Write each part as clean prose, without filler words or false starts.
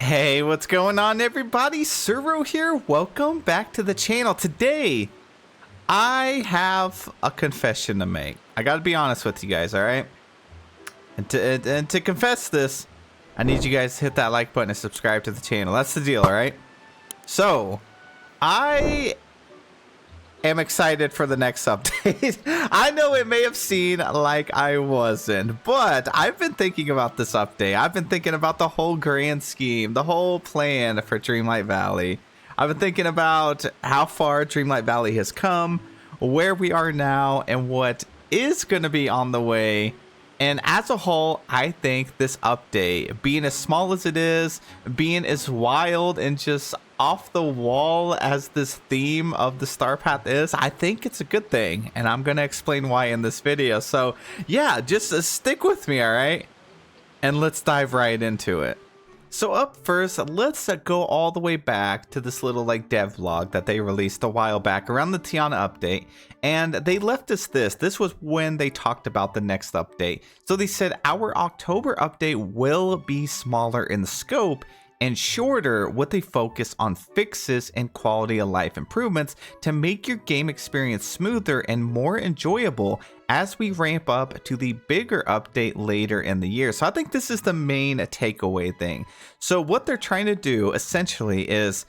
Hey, what's going on, everybody? Suro here. Welcome back to the channel. Today, I have a confession to make. I gotta be honest with you guys, alright? And to confess this, I need you guys to hit that like button and subscribe to the channel. That's the deal, alright? So, I am excited for the next update. I know it may have seemed like I wasn't, but I've been thinking about this update. I've been thinking about the whole grand scheme, the whole plan for Dreamlight Valley. I've been thinking about how far Dreamlight Valley has come, where we are now, and what is going to be on the way. And as a whole, I think this update, being as small as it is, being as wild and just off the wall as this theme of the Star Path is, I think it's a good thing. And I'm going to explain why in this video. So yeah, just stick with me, all right? And let's dive right into it. So up first, let's go all the way back to this little dev log that they released a while back around the Tiana update. And they left us this. This was when they talked about the next update. So they said our October update will be smaller in scope and shorter with a focus on fixes and quality of life improvements to make your game experience smoother and more enjoyable as we ramp up to the bigger update later in the year. So I think this is the main takeaway thing. So what they're trying to do essentially is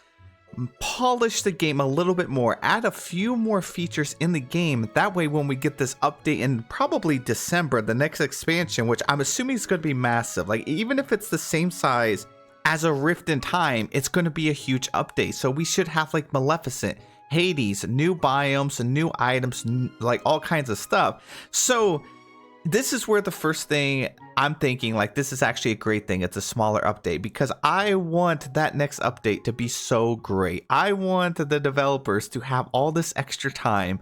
polish the game a little bit more, add a few more features in the game. That way when we get this update in probably December, the next expansion, which I'm assuming is going to be massive, like even if it's the same size as a Rift in Time, it's going to be a huge update. So we should have like Maleficent, Hades, new biomes, and new items, like all kinds of stuff. So this is where the first thing I'm thinking, like, this is actually a great thing. It's a smaller update because I want that next update to be so great. I want the developers to have all this extra time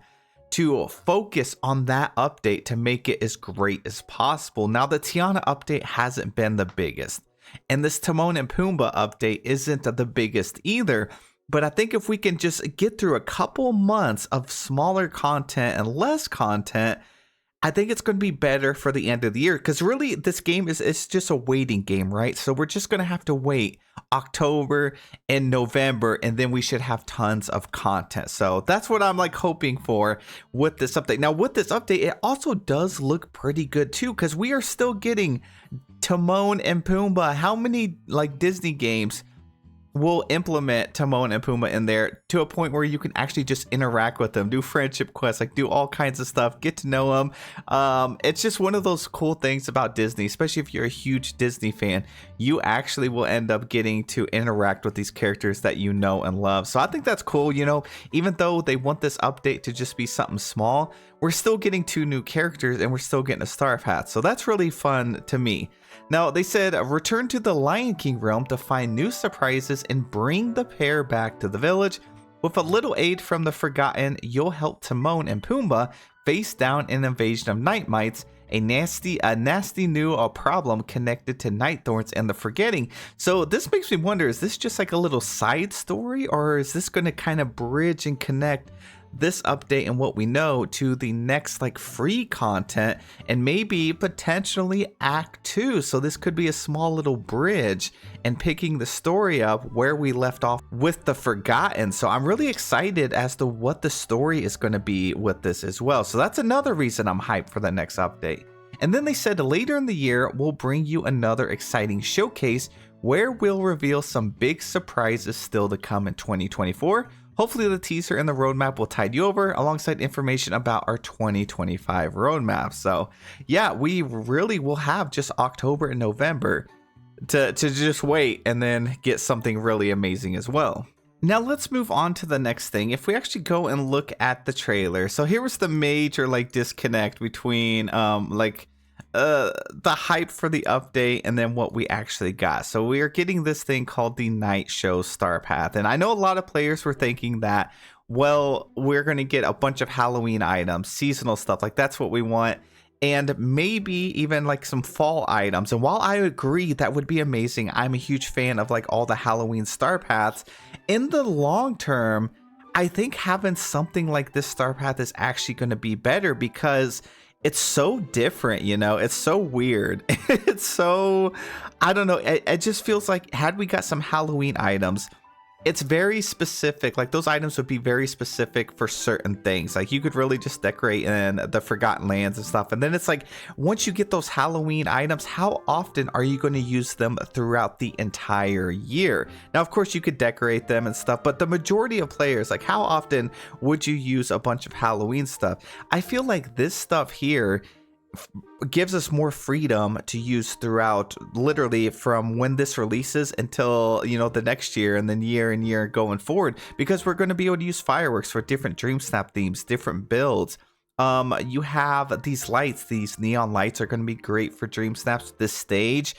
to focus on that update to make it as great as possible. Now, the Tiana update hasn't been the biggest, and this Timon and Pumbaa update isn't the biggest either. But I think if we can just get through a couple months of smaller content and less content, I think it's going to be better for the end of the year, because really this game it's just a waiting game, right? So we're just going to have to wait October and November, and then we should have tons of content. So that's what I'm like hoping for with this update. Now with this update, it also does look pretty good too, because we are still getting Timon and Pumbaa. How many like Disney games will implement Timon and Pumbaa in there to a point where you can actually just interact with them, do friendship quests, like do all kinds of stuff, get to know them. It's just one of those cool things about Disney, especially if you're a huge Disney fan. You actually will end up getting to interact with these characters that you know and love. So I think that's cool. You know, even though they want this update to just be something small, we're still getting 2 new characters and we're still getting a Star Path. So that's really fun to me. Now, they said return to the Lion King realm to find new surprises and bring the pair back to the village. With a little aid from the Forgotten, you'll help Timon and Pumbaa face down an invasion of night mites, a nasty new problem connected to night thorns and the Forgetting. So this makes me wonder, is this just like a little side story, or is this going to kind of bridge and connect this update and what we know to the next like free content and maybe potentially Act 2? So this could be a small little bridge and picking the story up where we left off with the Forgotten. So I'm really excited as to what the story is going to be with this as well. So that's another reason I'm hyped for the next update. And then they said later in the year, we'll bring you another exciting showcase where we'll reveal some big surprises still to come in 2024. Hopefully the teaser and the roadmap will tide you over alongside information about our 2025 roadmap. So yeah, we really will have just October and November to just wait and then get something really amazing as well. Now let's move on to the next thing. If we actually go and look at the trailer. So here was the major like disconnect between the hype for the update and then what we actually got. So we are getting this thing called the Night Show Star Path. And I know a lot of players were thinking that, well, we're going to get a bunch of Halloween items, seasonal stuff, like that's what we want. And maybe even like some fall items. And while I agree that would be amazing, I'm a huge fan of like all the Halloween Star Paths. In the long term, I think having something like this Star Path is actually going to be better, because it's so different, you know, it's so weird. It's so, I don't know, it just feels like had we got some Halloween items, it's very specific. Like those items would be very specific for certain things. Like you could really just decorate in the Forgotten Lands and stuff. And then it's like, once you get those Halloween items, how often are you going to use them throughout the entire year? Now, of course, you could decorate them and stuff, but the majority of players, like how often would you use a bunch of Halloween stuff? I feel like this stuff here gives us more freedom to use throughout, literally from when this releases until, you know, the next year and then year and year going forward, because we're going to be able to use fireworks for different Dream Snap themes, different builds. You have these lights, these neon lights are going to be great for Dream Snaps. This stage,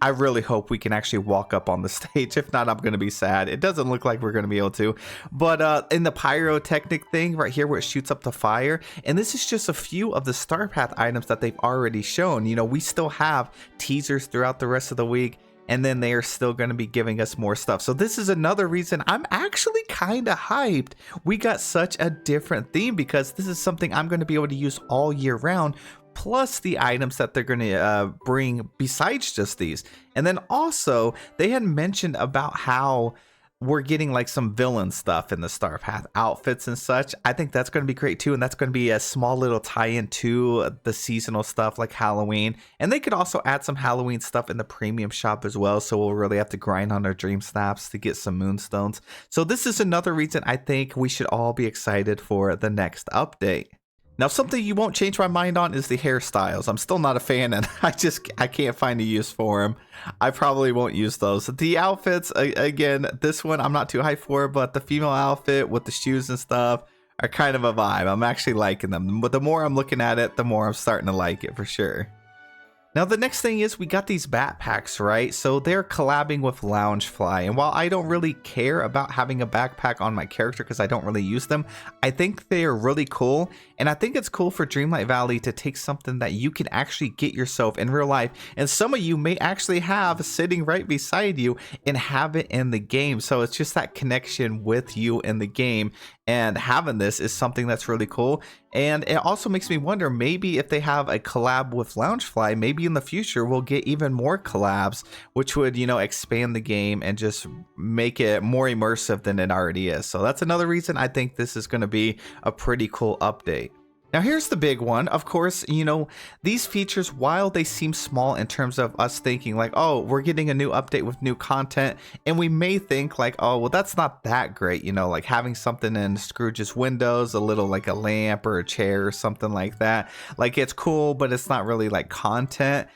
I really hope we can actually walk up on the stage. If not, I'm going to be sad. It doesn't look like we're going to be able to. But in the pyrotechnic thing right here where it shoots up the fire, and this is just a few of the Star Path items that they've already shown. You know, we still have teasers throughout the rest of the week, and then they are still going to be giving us more stuff. So this is another reason I'm actually kind of hyped. We got such a different theme because this is something I'm going to be able to use all year round, plus the items that they're going to bring besides just these. And then also they had mentioned about how we're getting like some villain stuff in the Star Path outfits and such. I think that's going to be great too. And that's going to be a small little tie-in to the seasonal stuff like Halloween. And they could also add some Halloween stuff in the premium shop as well. So we'll really have to grind on our Dream Snaps to get some Moonstones. So this is another reason I think we should all be excited for the next update. Now, something you won't change my mind on is the hairstyles. I'm still not a fan, and I can't find a use for them. I probably won't use those. The outfits, again, this one I'm not too hyped for, but the female outfit with the shoes and stuff are kind of a vibe. I'm actually liking them. But the more I'm looking at it, the more I'm starting to like it for sure. Now, the next thing is we got these Batp Packs, right? So they're collabing with Loungefly. And while I don't really care about having a backpack on my character because I don't really use them, I think they are really cool. And I think it's cool for Dreamlight Valley to take something that you can actually get yourself in real life. And some of you may actually have sitting right beside you and have it in the game. So it's just that connection with you in the game. And having this is something that's really cool. And it also makes me wonder, maybe if they have a collab with Loungefly, maybe in the future we'll get even more collabs, which would, you know, expand the game and just make it more immersive than it already is. So that's another reason I think this is going to be a pretty cool update. Now here's the big one. Of course, you know, these features, while they seem small in terms of us thinking like, oh, we're getting a new update with new content, and we may think like, oh, well, that's not that great, you know, like having something in Scrooge's windows, a little like a lamp or a chair or something like that. Like it's cool, but it's not really like content.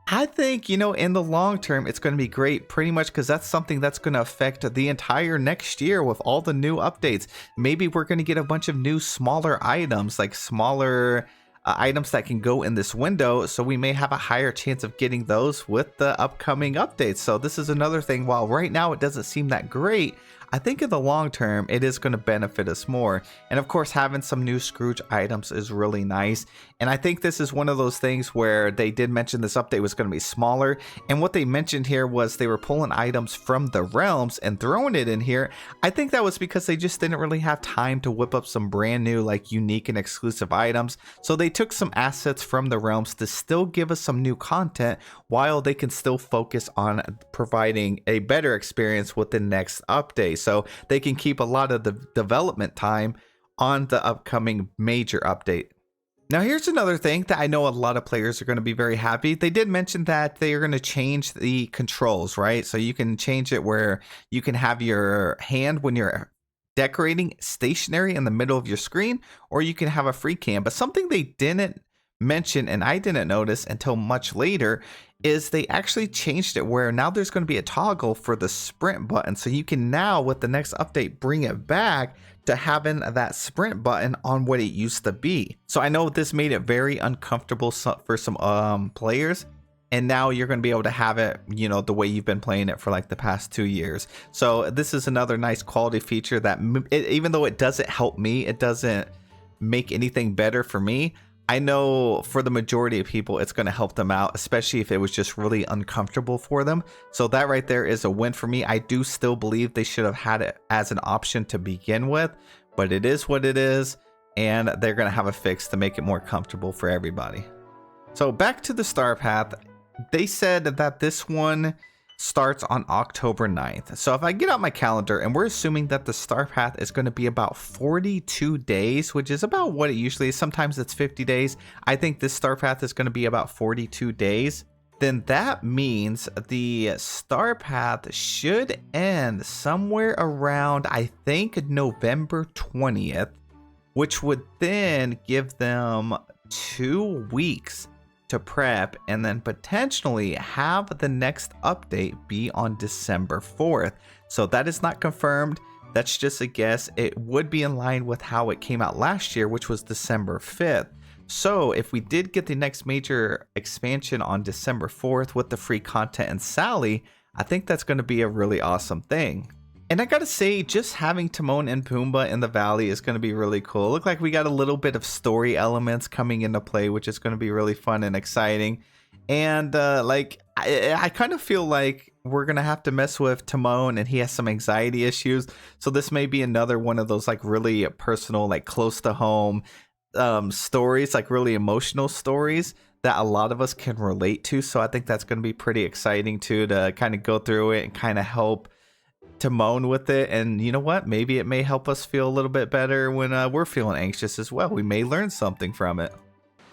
I think, you know, in the long term, it's going to be great pretty much because that's something that's going to affect the entire next year with all the new updates. Maybe we're going to get a bunch of new smaller items, like smaller items that can go in this window. So we may have a higher chance of getting those with the upcoming updates. So this is another thing. While right now it doesn't seem that great, I think in the long term, it is going to benefit us more. And of course, having some new Scrooge items is really nice. And I think this is one of those things where they did mention this update was going to be smaller. And what they mentioned here was they were pulling items from the realms and throwing it in here. I think that was because they just didn't really have time to whip up some brand new, like unique and exclusive items. So they took some assets from the realms to still give us some new content while they can still focus on providing a better experience with the next update. So they can keep a lot of the development time on the upcoming major update. Now here's another thing that I know a lot of players are going to be very happy. They did mention that they are going to change the controls, right? So you can change it where you can have your hand when you're decorating stationary in the middle of your screen, or you can have a free cam. But something they didn't mention, and I didn't notice until much later, is they actually changed it where now there's going to be a toggle for the sprint button. So you can now, with the next update, bring it back to having that sprint button on what it used to be. So I know this made it very uncomfortable for some players. And now you're going to be able to have it, you know, the way you've been playing it for like the past 2 years. So this is another nice quality feature that even though it doesn't help me, it doesn't make anything better for me. I know for the majority of people, it's going to help them out, especially if it was just really uncomfortable for them. So that right there is a win for me. I do still believe they should have had it as an option to begin with, but it is what it is. and they're going to have a fix to make it more comfortable for everybody. So back to the Star Path, they said that this one starts on October 9th. So if I get out my calendar, and we're assuming that the Star Path is going to be about 42 days, which is about what it usually is. Sometimes it's 50 days. I think this Star Path is going to be about 42 days. Then that means the Star Path should end somewhere around, I think, November 20th, which would then give them 2 weeks to prep and then potentially have the next update be on December 4th. So that is not confirmed. That's just a guess. It would be in line with how it came out last year, which was December 5th. So if we did get the next major expansion on December 4th with the free content and Sally, I think that's going to be a really awesome thing. And I gotta say, just having Timon and Pumbaa in the valley is going to be really cool. Look like we got a little bit of story elements coming into play, which is going to be really fun and exciting. And I kind of feel like we're going to have to mess with Timon, and he has some anxiety issues. So this may be another one of those like really personal, like close to home stories, like really emotional stories that a lot of us can relate to. So I think that's going to be pretty exciting too, to kind of go through it and kind of help Timon with it. And you know what, maybe it may help us feel a little bit better when we're feeling anxious as well. We may learn something from it.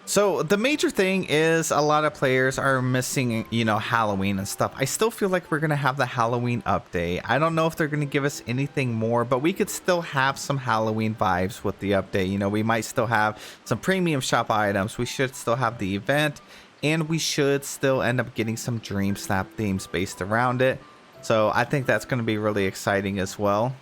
So the major thing is a lot of players are missing, you know, Halloween and stuff. I still feel like we're going to have the Halloween update. I don't know if they're going to give us anything more, but we could still have some Halloween vibes with the update. You know, we might still have some premium shop items. We should still have the event, and we should still end up getting some Dream Snap themes based around it. So I think that's going to be really exciting as well.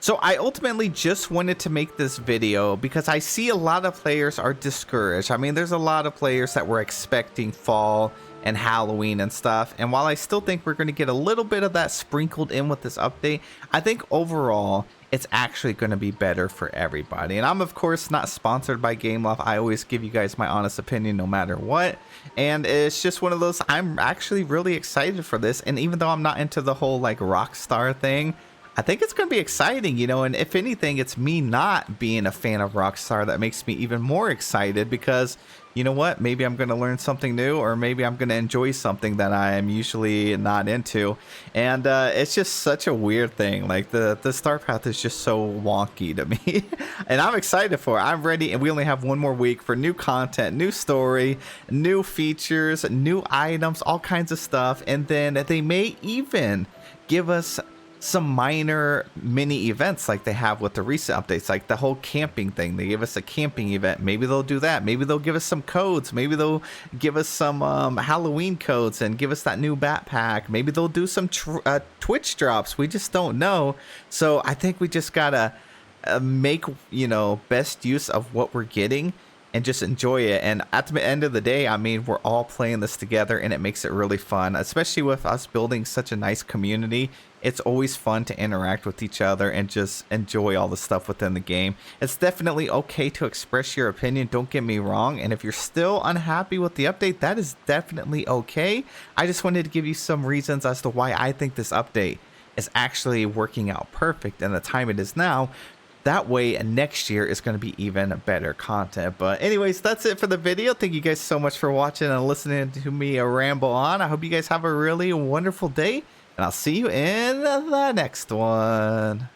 So I ultimately just wanted to make this video because I see a lot of players are discouraged. I mean, there's a lot of players that were expecting fall and Halloween and stuff. And while I still think we're going to get a little bit of that sprinkled in with this update, I think overall it's actually going to be better for everybody. And I'm of course not sponsored by Gameloft. I always give you guys my honest opinion no matter what. And it's just one of those, I'm actually really excited for this. And even though I'm not into the whole like Rockstar thing, I think it's going to be exciting, you know, and if anything, it's me not being a fan of Rockstar that makes me even more excited because, you know what, maybe I'm going to learn something new, or maybe I'm going to enjoy something that I am usually not into. And it's just such a weird thing. Like the Star Path is just so wonky to me. And I'm excited for it. I'm ready. And we only have one more week for new content, new story, new features, new items, all kinds of stuff. And then they may even give us some minor mini events like they have with the recent updates, like the whole camping thing. They give us a camping event. Maybe they'll do that. Maybe they'll give us some codes. Maybe they'll give us some Halloween codes and give us that new Batp Pack. Maybe they'll do some Twitch drops. We just don't know. So I think we just gotta make, you know, best use of what we're getting and just enjoy it. And at the end of the day, I mean, we're all playing this together and it makes it really fun, especially with us building such a nice community. It's always fun to interact with each other and just enjoy all the stuff within the game. It's definitely okay to express your opinion, don't get me wrong. And if you're still unhappy with the update, that is definitely okay. I just wanted to give you some reasons as to why I think this update is actually working out perfect and the time it is now. That way next year is going to be even better content. But anyways, that's it for the video. Thank you guys so much for watching and listening to me ramble on. I hope you guys have a really wonderful day, and I'll see you in the next one.